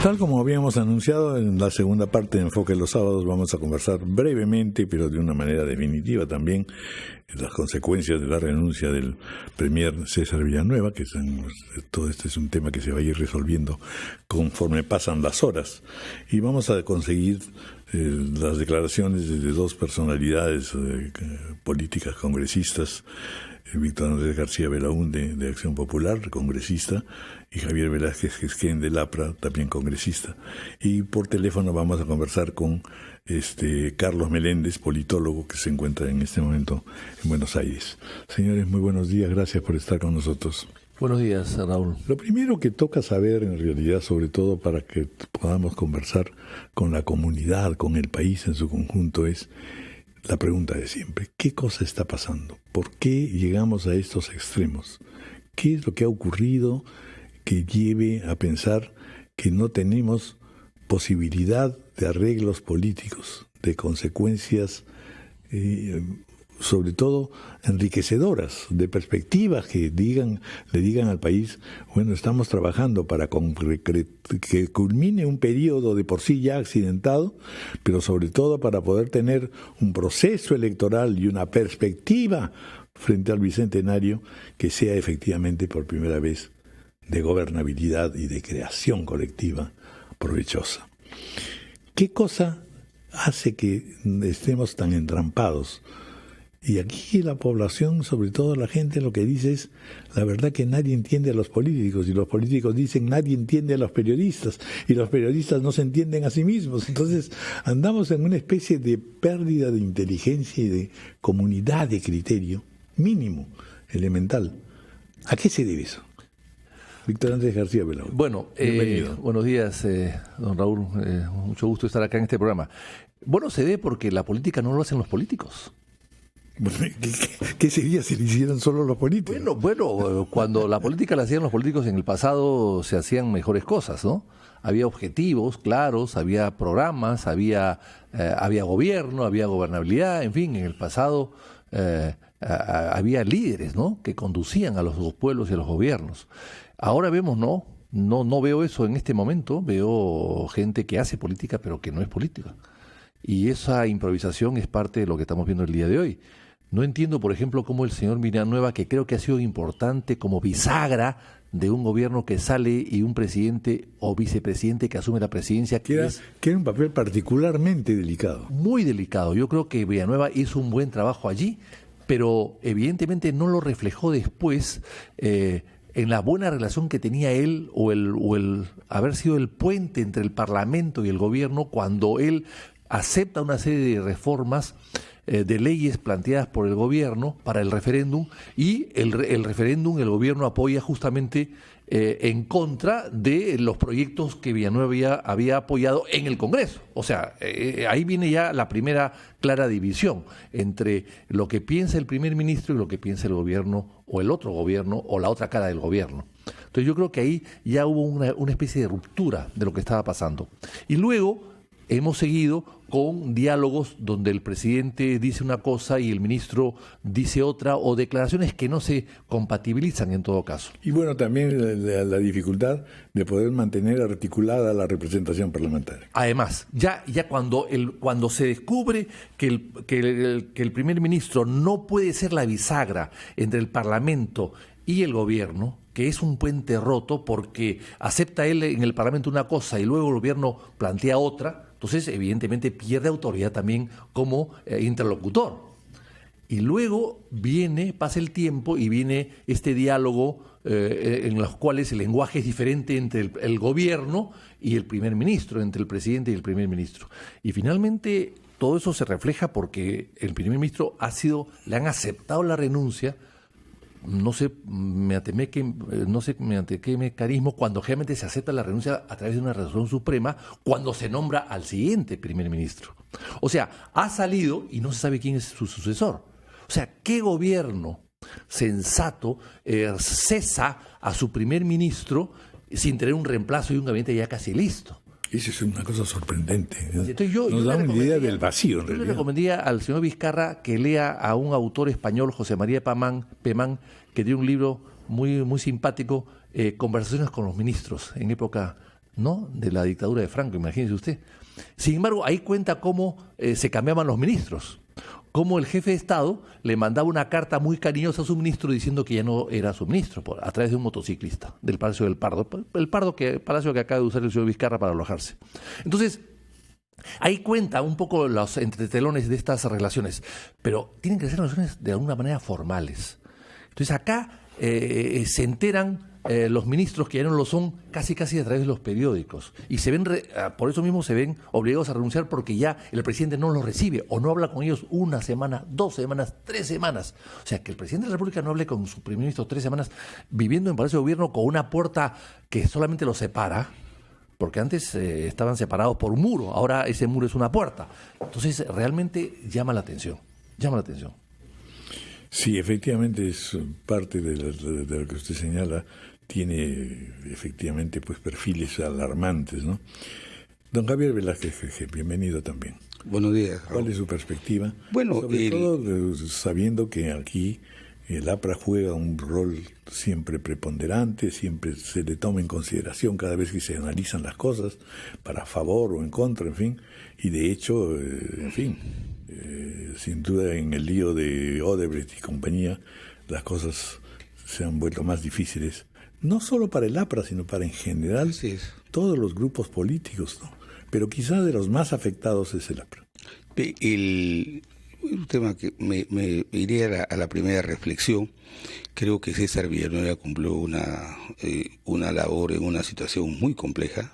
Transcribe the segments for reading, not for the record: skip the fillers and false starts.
Tal como habíamos anunciado, en la segunda parte de Enfoque los Sábados vamos a conversar brevemente, pero de una manera definitiva también, las consecuencias de la renuncia del premier César Villanueva, que todo este es un tema que se va a ir resolviendo conforme pasan las horas. Y vamos a conseguir las declaraciones de dos personalidades políticas congresistas, Víctor Andrés García Belaúnde, de Acción Popular, congresista, y Javier Velázquez Gesquén, de Lapra, también congresista. Y por teléfono vamos a conversar con Carlos Meléndez, politólogo, que se encuentra en este momento en Buenos Aires. Señores, muy buenos días, gracias por estar con nosotros. Buenos días, Raúl. Lo primero que toca saber, en realidad, sobre todo para que podamos conversar con la comunidad, con el país en su conjunto, es la pregunta de siempre: ¿qué cosa está pasando? ¿Por qué llegamos a estos extremos? ¿Qué es lo que ha ocurrido que lleve a pensar que no tenemos posibilidad de arreglos políticos, de consecuencias, sobre todo enriquecedoras, de perspectivas que le digan al país, bueno, estamos trabajando para que culmine un periodo de por sí ya accidentado, pero sobre todo para poder tener un proceso electoral y una perspectiva frente al Bicentenario que sea efectivamente por primera vez de gobernabilidad y de creación colectiva provechosa. ¿Qué cosa hace que estemos tan entrampados? Y aquí la población, sobre todo la gente, lo que dice es, la verdad que nadie entiende a los políticos, y los políticos dicen nadie entiende a los periodistas, y los periodistas no se entienden a sí mismos. Entonces andamos en una especie de pérdida de inteligencia y de comunidad de criterio mínimo, elemental. ¿A qué se debe eso? Víctor Andrés García Belaúnde. Bueno, buenos días, don Raúl. Mucho gusto estar acá en este programa. Bueno, se debe porque la política no lo hacen los políticos. ¿Qué sería si lo hicieran solo los políticos? Bueno, cuando la política la hacían los políticos en el pasado se hacían mejores cosas, ¿no? Había objetivos claros, había programas, había gobierno, había gobernabilidad, en fin, en el pasado había líderes, ¿no?, que conducían a los pueblos y a los gobiernos. Ahora vemos, no veo eso en este momento, veo gente que hace política pero que no es política. Y esa improvisación es parte de lo que estamos viendo el día de hoy. No entiendo, por ejemplo, cómo el señor Villanueva, que creo que ha sido importante como bisagra de un gobierno que sale y un presidente o vicepresidente que asume la presidencia, que era un papel particularmente delicado. Muy delicado. Yo creo que Villanueva hizo un buen trabajo allí, pero evidentemente no lo reflejó después en la buena relación que tenía él o el haber sido el puente entre el Parlamento y el gobierno cuando él acepta una serie de reformas de leyes planteadas por el gobierno para el referéndum, y el referéndum el gobierno apoya justamente en contra de los proyectos que Villanueva había apoyado en el Congreso. O sea, ahí viene ya la primera clara división entre lo que piensa el primer ministro y lo que piensa el gobierno o el otro gobierno o la otra cara del gobierno. Entonces yo creo que ahí ya hubo una especie de ruptura de lo que estaba pasando. Y luego hemos seguido con diálogos donde el presidente dice una cosa y el ministro dice otra, o declaraciones que no se compatibilizan en todo caso. Y bueno, también la dificultad de poder mantener articulada la representación parlamentaria. Además, ya cuando se descubre que el primer ministro no puede ser la bisagra entre el Parlamento y el gobierno, que es un puente roto porque acepta él en el Parlamento una cosa y luego el gobierno plantea otra, entonces evidentemente pierde autoridad también como interlocutor. Y luego pasa el tiempo y viene este diálogo en los cuales el lenguaje es diferente entre el gobierno y el primer ministro, entre el presidente y el primer ministro. Y finalmente todo eso se refleja porque el primer ministro le han aceptado la renuncia, no sé mediante qué mecanismo, cuando realmente se acepta la renuncia a través de una resolución suprema, cuando se nombra al siguiente primer ministro. O sea, ha salido y no se sabe quién es su sucesor. O sea, ¿qué gobierno sensato cesa a su primer ministro sin tener un reemplazo y un gabinete ya casi listo? Eso es una cosa sorprendente. Entonces Nos da una idea del vacío, en realidad. Yo le recomendaría al señor Vizcarra que lea a un autor español, José María Pemán, que tiene un libro muy, muy simpático, Conversaciones con los ministros, en época ¿no?, de la dictadura de Franco, imagínese usted. Sin embargo, ahí cuenta cómo se cambiaban los ministros, cómo el jefe de Estado le mandaba una carta muy cariñosa a su ministro diciendo que ya no era su ministro, a través de un motociclista del Palacio del Pardo, palacio que acaba de usar el señor Vizcarra para alojarse. Entonces, ahí cuenta un poco los entretelones de estas relaciones, pero tienen que ser relaciones de alguna manera formales. Entonces acá se enteran los ministros que ya no lo son casi a través de los periódicos, y se ven por eso mismo se ven obligados a renunciar, porque ya el presidente no los recibe o no habla con ellos 1 semana, 2 semanas, 3 semanas. O sea, que el presidente de la República no hable con su primer ministro 3 semanas viviendo en Palacio de Gobierno con una puerta que solamente los separa, porque antes estaban separados por un muro, ahora ese muro es una puerta. Entonces realmente llama la atención. Sí, efectivamente es parte de lo que usted señala, tiene efectivamente pues perfiles alarmantes, ¿no? Don Javier Velázquez, bienvenido también. Buenos días. ¿Cuál es su perspectiva? Bueno, sobre todo sabiendo que aquí el APRA juega un rol siempre preponderante, siempre se le toma en consideración cada vez que se analizan las cosas, para favor o en contra, en fin, y de hecho, sin duda en el lío de Odebrecht y compañía, las cosas se han vuelto más difíciles, no solo para el APRA, sino para en general todos los grupos políticos, ¿no? Pero quizás de los más afectados es el APRA. Un tema que me iría a la primera reflexión. Creo que César Villanueva cumplió una labor en una situación muy compleja.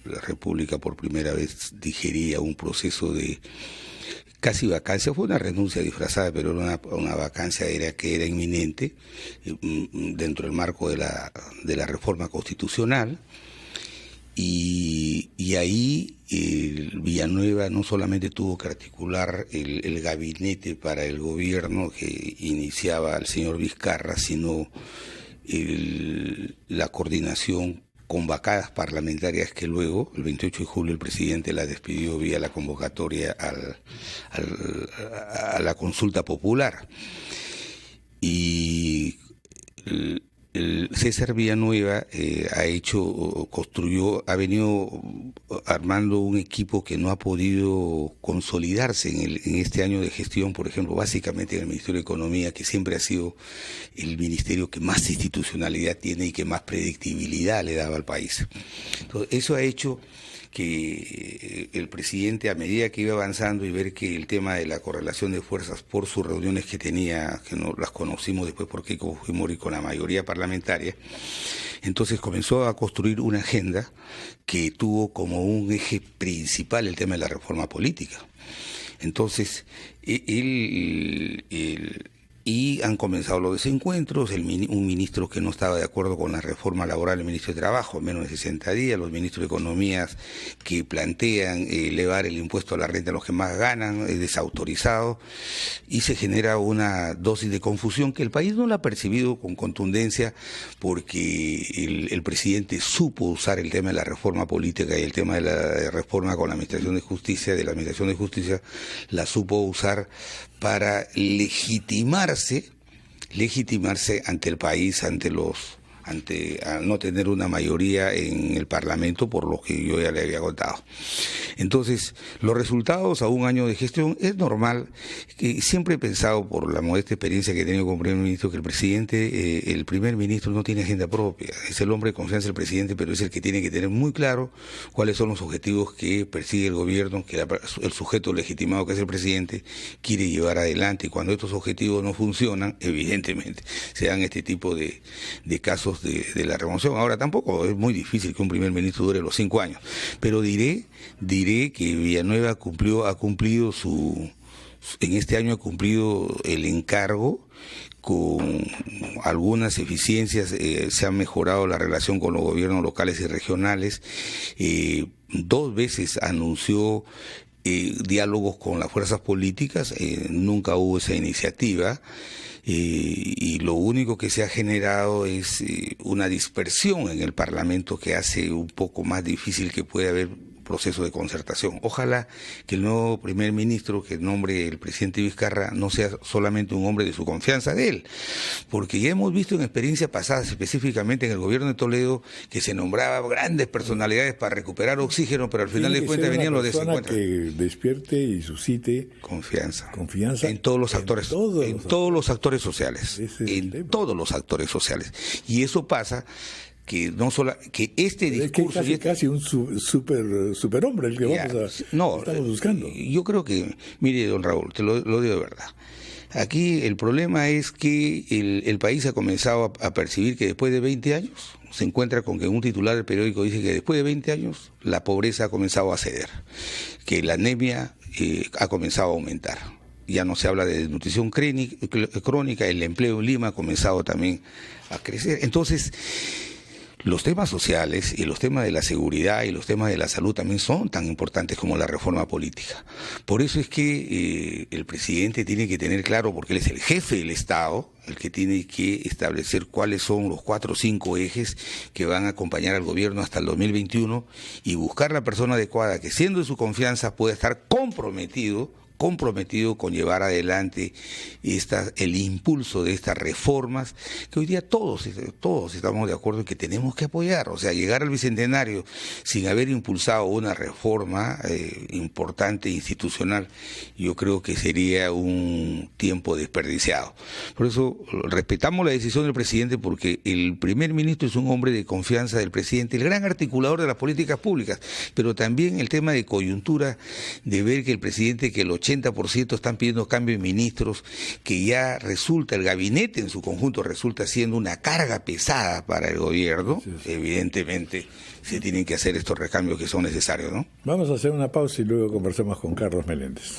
La República por primera vez digería un proceso de casi vacancia. Fue una renuncia disfrazada, pero era una vacancia que era inminente dentro del marco de la reforma constitucional. Y ahí Villanueva no solamente tuvo que articular el gabinete para el gobierno que iniciaba el señor Vizcarra, sino la coordinación con bancadas parlamentarias que luego, el 28 de julio, el presidente la despidió vía la convocatoria a la consulta popular. Y César Villanueva ha venido armando un equipo que no ha podido consolidarse en este año de gestión, por ejemplo, básicamente en el Ministerio de Economía, que siempre ha sido el ministerio que más institucionalidad tiene y que más predictibilidad le daba al país. Entonces, eso ha hecho que el presidente, a medida que iba avanzando y ver que el tema de la correlación de fuerzas por sus reuniones que tenía, que no las conocimos después porque Fujimori con la mayoría parlamentaria, entonces comenzó a construir una agenda que tuvo como un eje principal el tema de la reforma política. Entonces, y han comenzado los desencuentros, un ministro que no estaba de acuerdo con la reforma laboral, el ministro de Trabajo, en menos de 60 días, los ministros de Economía que plantean elevar el impuesto a la renta a los que más ganan, desautorizado, y se genera una dosis de confusión que el país no la ha percibido con contundencia, porque el presidente supo usar el tema de la reforma política y el tema de la reforma con la Administración de Justicia, la supo usar para legitimarse ante el país, al no tener una mayoría en el Parlamento, por lo que yo ya le había contado. Entonces, los resultados a un año de gestión es normal. Siempre he pensado, por la modesta experiencia que he tenido como primer ministro, que el primer ministro no tiene agenda propia. Es el hombre de confianza del presidente, pero es el que tiene que tener muy claro cuáles son los objetivos que persigue el gobierno, que el sujeto legitimado, que es el presidente, quiere llevar adelante. Y cuando estos objetivos no funcionan, evidentemente se dan este tipo de casos de la remoción. Ahora, tampoco es muy difícil que un primer ministro dure los 5 años, pero diré que Villanueva en este año ha cumplido el encargo con algunas eficiencias. Se ha mejorado la relación con los gobiernos locales y regionales. 2 veces anunció diálogos con las fuerzas políticas, nunca hubo esa iniciativa. Y lo único que se ha generado es una dispersión en el Parlamento que hace un poco más difícil que pueda haber proceso de concertación. Ojalá que el nuevo primer ministro que nombre el presidente Vizcarra no sea solamente un hombre de su confianza de él, porque ya hemos visto en experiencias pasadas, específicamente en el gobierno de Toledo, que se nombraba grandes personalidades para recuperar oxígeno, pero al final de cuentas venían los desencuentros. Que despierte y suscite confianza en todos los actores, todos los actores sociales, todos los actores sociales. Y eso pasa que no solo que este discurso es casi un superhombre el que estamos buscando. Yo creo que, mire, don Raúl, te lo digo de verdad. Aquí el problema es que el país ha comenzado a percibir que después de 20 años se encuentra con que un titular del periódico dice que después de 20 años la pobreza ha comenzado a ceder, que la anemia ha comenzado a aumentar. Ya no se habla de desnutrición crónica, el empleo en Lima ha comenzado también a crecer. Entonces, los temas sociales y los temas de la seguridad y los temas de la salud también son tan importantes como la reforma política. Por eso es que el presidente tiene que tener claro, porque él es el jefe del Estado, el que tiene que establecer cuáles son los 4 o 5 ejes que van a acompañar al gobierno hasta el 2021 y buscar la persona adecuada que, siendo de su confianza, pueda estar comprometido con llevar adelante el impulso de estas reformas que hoy día todos estamos de acuerdo en que tenemos que apoyar. O sea, llegar al Bicentenario sin haber impulsado una reforma importante institucional, yo creo que sería un tiempo desperdiciado. Por eso respetamos la decisión del presidente, porque el primer ministro es un hombre de confianza del presidente, el gran articulador de las políticas públicas, pero también el tema de coyuntura, de ver que el presidente, que el 80% están pidiendo cambio de ministros, que ya resulta, el gabinete en su conjunto resulta siendo una carga pesada para el gobierno. Evidentemente se tienen que hacer estos recambios que son necesarios, ¿no? Vamos a hacer una pausa y luego conversamos con Carlos Meléndez.